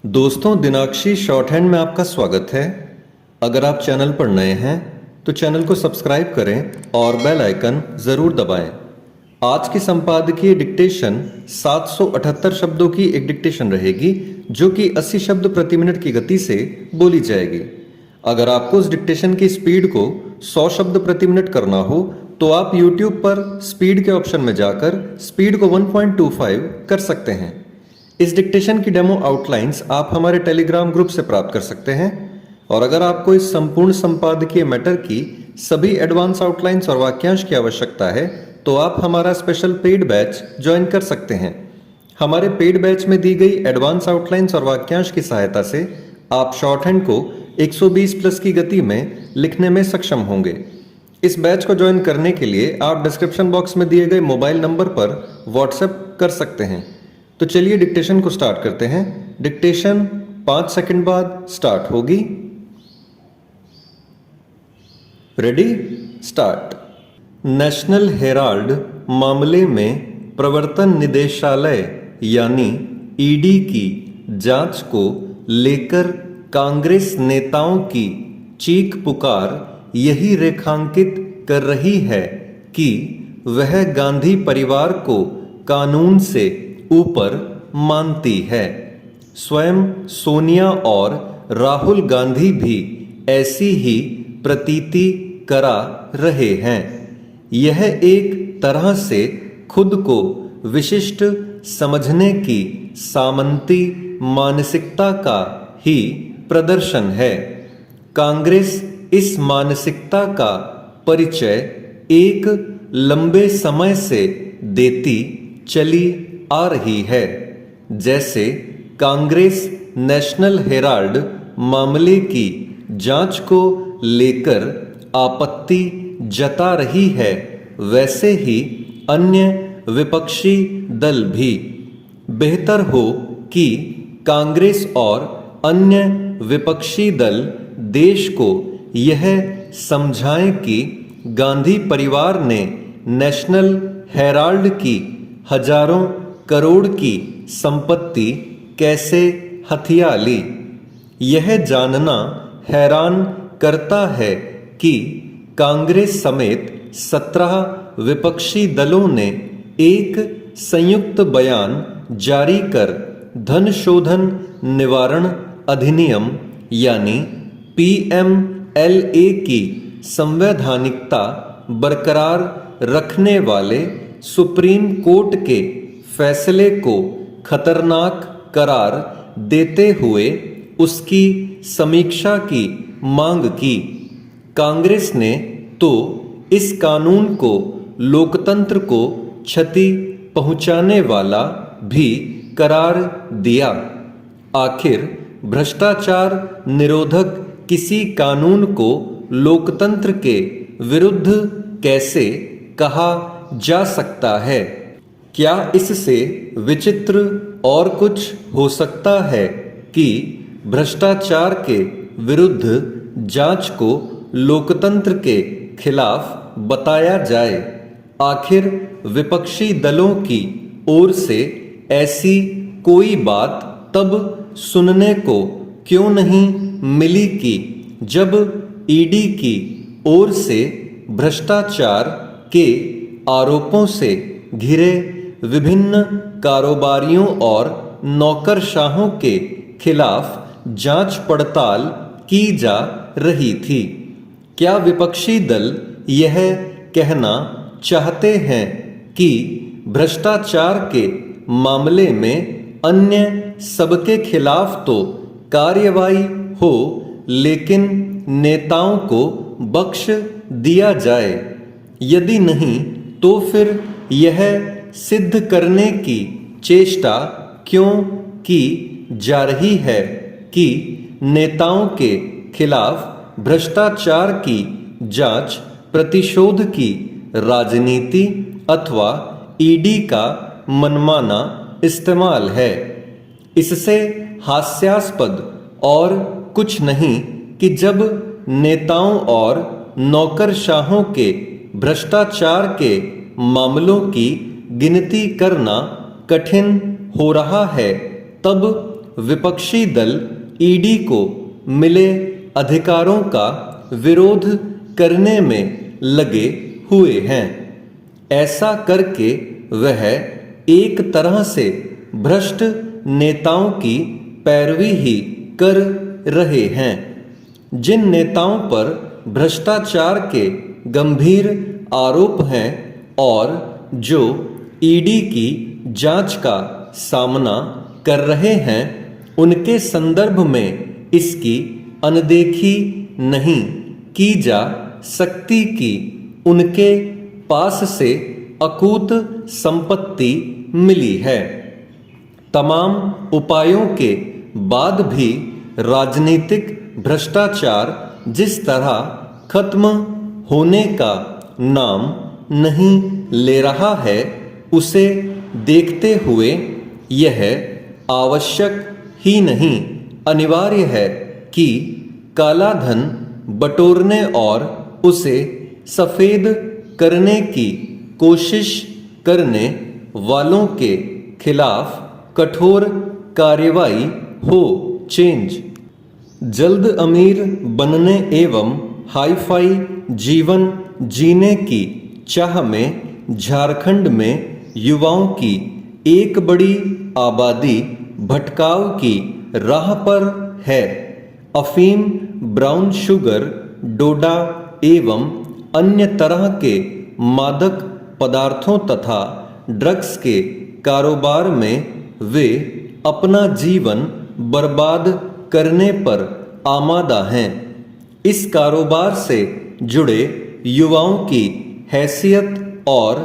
दोस्तों, दिनाक्षी short hand में आपका स्वागत है। अगर आप चैनल पर नए हैं तो चैनल को सब्सक्राइब करें और बेल आइकन ज़रूर दबाएं। आज की संपादकीय डिक्टेशन 778 शब्दों की एक डिक्टेशन रहेगी जो कि 80 शब्द प्रति मिनट की गति से बोली जाएगी। अगर आपको उस डिक्टेशन की स्पीड को 100 शब्द प्रति मिनट करना हो तो आप YouTube पर स्पीड के ऑप्शन में जाकर स्पीड को 1.25 कर सकते हैं। इस डिक्टेशन की डेमो आउटलाइंस आप हमारे टेलीग्राम ग्रुप से प्राप्त कर सकते हैं। और अगर आपको इस संपूर्ण संपादकीय मैटर की सभी एडवांस आउटलाइंस और वाक्यांश की आवश्यकता है तो आप हमारा स्पेशल पेड बैच ज्वाइन कर सकते हैं। हमारे पेड बैच में दी गई एडवांस आउटलाइंस और वाक्यांश की सहायता से आप शॉर्ट हैंड को 120 प्लस की गति में लिखने में सक्षम होंगे। इस बैच को ज्वाइन करने के लिए आप डिस्क्रिप्शन बॉक्स में दिए गए मोबाइल नंबर पर व्हाट्सएप कर सकते हैं। तो चलिए डिक्टेशन को स्टार्ट करते हैं। डिक्टेशन 5 सेकंड बाद स्टार्ट होगी। Ready, start. नेशनल हेराल्ड मामले में प्रवर्तन निदेशालय यानी ईडी की जांच को लेकर कांग्रेस नेताओं की चीख पुकार यही रेखांकित कर रही है कि वह गांधी परिवार को कानून से ऊपर मानती है। स्वयं सोनिया और राहुल गांधी भी ऐसी ही प्रतीति करा रहे हैं। यह एक तरह से खुद को विशिष्ट समझने की सामंती मानसिकता का ही प्रदर्शन है। कांग्रेस इस मानसिकता का परिचय एक लंबे समय से देती चली आ रही है। जैसे कांग्रेस नेशनल हेराल्ड मामले की जांच को लेकर आपत्ति जता रही है, वैसे ही अन्य विपक्षी दल भी। बेहतर हो कि कांग्रेस और अन्य विपक्षी दल देश को यह समझाएं कि गांधी परिवार ने नेशनल हेराल्ड की हजारों करोड़ की संपत्ति कैसे हथिया ली। यह जानना हैरान करता है कि कांग्रेस समेत 17 विपक्षी दलों ने एक संयुक्त बयान जारी कर धन शोधन निवारण अधिनियम यानी PMLA की संवैधानिकता बरकरार रखने वाले सुप्रीम कोर्ट के फैसले को खतरनाक करार देते हुए उसकी समीक्षा की मांग की। कांग्रेस ने तो इस कानून को लोकतंत्र को क्षति पहुंचाने वाला भी करार दिया। आखिर भ्रष्टाचार निरोधक किसी कानून को लोकतंत्र के विरुद्ध कैसे कहा जा सकता है? क्या इससे विचित्र और कुछ हो सकता है कि भ्रष्टाचार के विरुद्ध जांच को लोकतंत्र के खिलाफ बताया जाए? आखिर विपक्षी दलों की ओर से ऐसी कोई बात तब सुनने को क्यों नहीं मिली कि जब ईडी की ओर से भ्रष्टाचार के आरोपों से घिरे विभिन्न कारोबारियों और नौकरशाहों के खिलाफ जांच पड़ताल की जा रही थी? क्या विपक्षी दल यह कहना चाहते हैं कि भ्रष्टाचार के मामले में अन्य सबके खिलाफ तो कार्रवाई हो लेकिन नेताओं को बख्श दिया जाए? यदि नहीं तो फिर यह सिद्ध करने की चेष्टा क्यों की जा रही है कि नेताओं के खिलाफ भ्रष्टाचार की जांच प्रतिशोध की राजनीति अथवा ईडी का मनमाना इस्तेमाल है? इससे हास्यास्पद और कुछ नहीं कि जब नेताओं और नौकरशाहों के भ्रष्टाचार के मामलों की गिनती करना कठिन हो रहा है, तब विपक्षी दल ईडी को मिले अधिकारों का विरोध करने में लगे हुए हैं। ऐसा करके वह एक तरह से भ्रष्ट नेताओं की पैरवी ही कर रहे हैं। जिन नेताओं पर भ्रष्टाचार के गंभीर आरोप हैं और जो ईडी की जांच का सामना कर रहे हैं, उनके संदर्भ में इसकी अनदेखी नहीं की जा सकती कि उनके पास से अकूत संपत्ति मिली है। तमाम उपायों के बाद भी राजनीतिक भ्रष्टाचार जिस तरह खत्म होने का नाम नहीं ले रहा है, उसे देखते हुए यह आवश्यक ही नहीं अनिवार्य है कि काला धन बटोरने और उसे सफेद करने की कोशिश करने वालों के खिलाफ कठोर कार्रवाई हो। चेंज जल्द अमीर बनने एवं हाई-फाई जीवन जीने की चाह में झारखंड में युवाओं की एक बड़ी आबादी भटकाव की राह पर है। अफीम, ब्राउन शुगर, डोडा एवं अन्य तरह के मादक पदार्थों तथा ड्रग्स के कारोबार में वे अपना जीवन बर्बाद करने पर आमादा हैं। इस कारोबार से जुड़े युवाओं की हैसियत और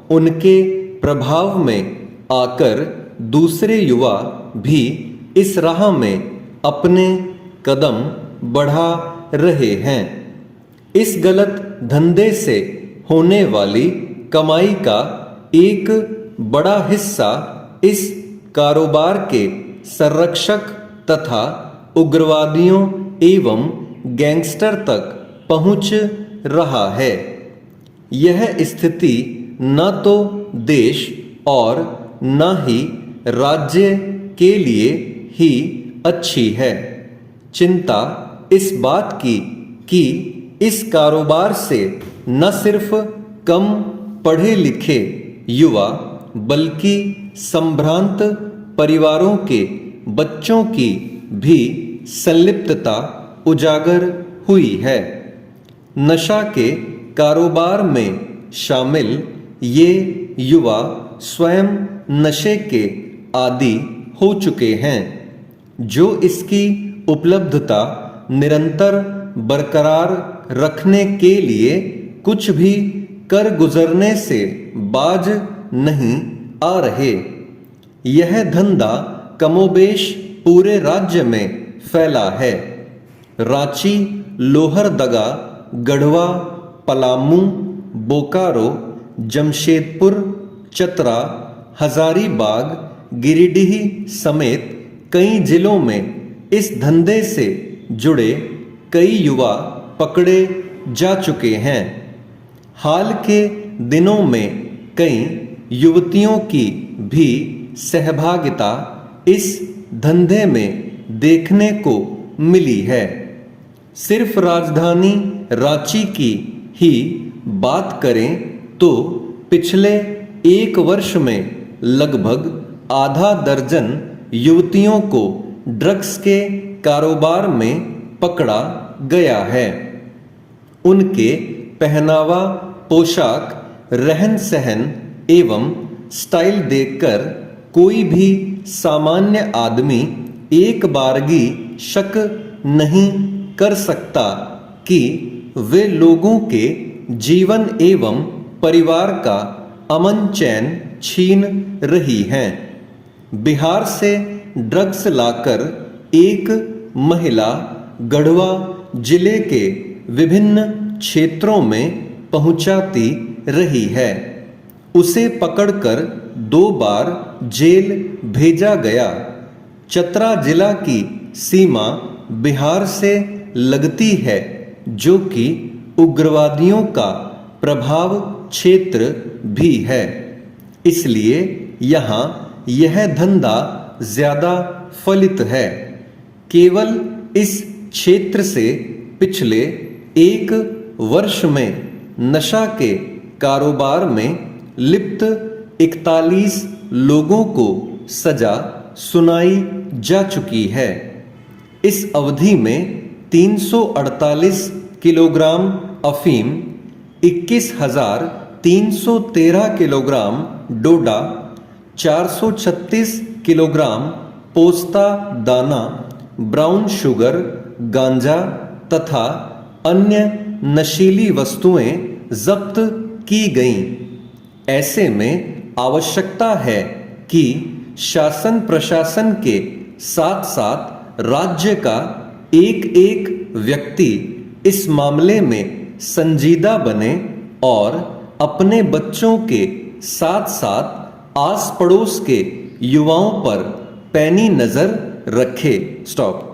उनके प्रभाव में आकर दूसरे युवा भी इस राह में अपने कदम बढ़ा रहे हैं। इस गलत धंधे से होने वाली कमाई का एक बड़ा हिस्सा इस कारोबार के संरक्षक तथा उग्रवादियों एवं गैंगस्टर तक पहुंच रहा है। यह स्थिति न तो देश और न ही राज्य के लिए ही अच्छी है। चिंता इस बात की कि इस कारोबार से न सिर्फ कम पढ़े लिखे युवा बल्कि संभ्रांत परिवारों के बच्चों की भी संलिप्तता उजागर हुई है। नशा के कारोबार में शामिल ये युवा स्वयं नशे के आदी हो चुके हैं। जो इसकी उपलब्धता निरंतर बरकरार रखने के लिए कुछ भी कर गुजरने से बाज नहीं आ रहे। यह धंधा कमोबेश पूरे राज्य में फैला है। रांची, लोहरदगा, गढ़वा, पलामू, बोकारो, जमशेदपुर, चतरा, हजारीबाग, गिरिडीह समेत कई जिलों में इस धंधे से जुड़े कई युवा पकड़े जा चुके हैं। हाल के दिनों में कई युवतियों की भी सहभागिता इस धंधे में देखने को मिली है। सिर्फ राजधानी रांची की ही बात करें तो पिछले एक वर्ष में लगभग आधा दर्जन युवतियों को ड्रग्स के कारोबार में पकड़ा गया है। उनके पहनावा, पोशाक, रहन सहन एवं स्टाइल देखकर कोई भी सामान्य आदमी एक बारगी शक नहीं कर सकता कि वे लोगों के जीवन एवं परिवार का अमन चैन छीन रही हैं। बिहार से ड्रग्स लाकर एक महिला गढ़वा जिले के विभिन्न क्षेत्रों में पहुंचाती रही है। उसे पकड़कर 2 बार जेल भेजा गया। चतरा जिला की सीमा बिहार से लगती है, जो कि उग्रवादियों का प्रभाव क्षेत्र भी है। इसलिए यहाँ यह धंधा ज्यादा फलित है। केवल इस क्षेत्र से पिछले 1 वर्ष में नशा के कारोबार में लिप्त 41 लोगों को सजा सुनाई जा चुकी है। इस अवधि में 348 किलोग्राम अफीम, 21,313 किलोग्राम डोडा, 436 किलोग्राम पोस्ता दाना, ब्राउन शुगर, गांजा तथा अन्य नशीली वस्तुएं जब्त की गईं। ऐसे में आवश्यकता है कि शासन प्रशासन के साथ साथ राज्य का एक एक व्यक्ति इस मामले में संजीदा बने और अपने बच्चों के साथ साथ आस पड़ोस के युवाओं पर पैनी नजर रखे। स्टॉप।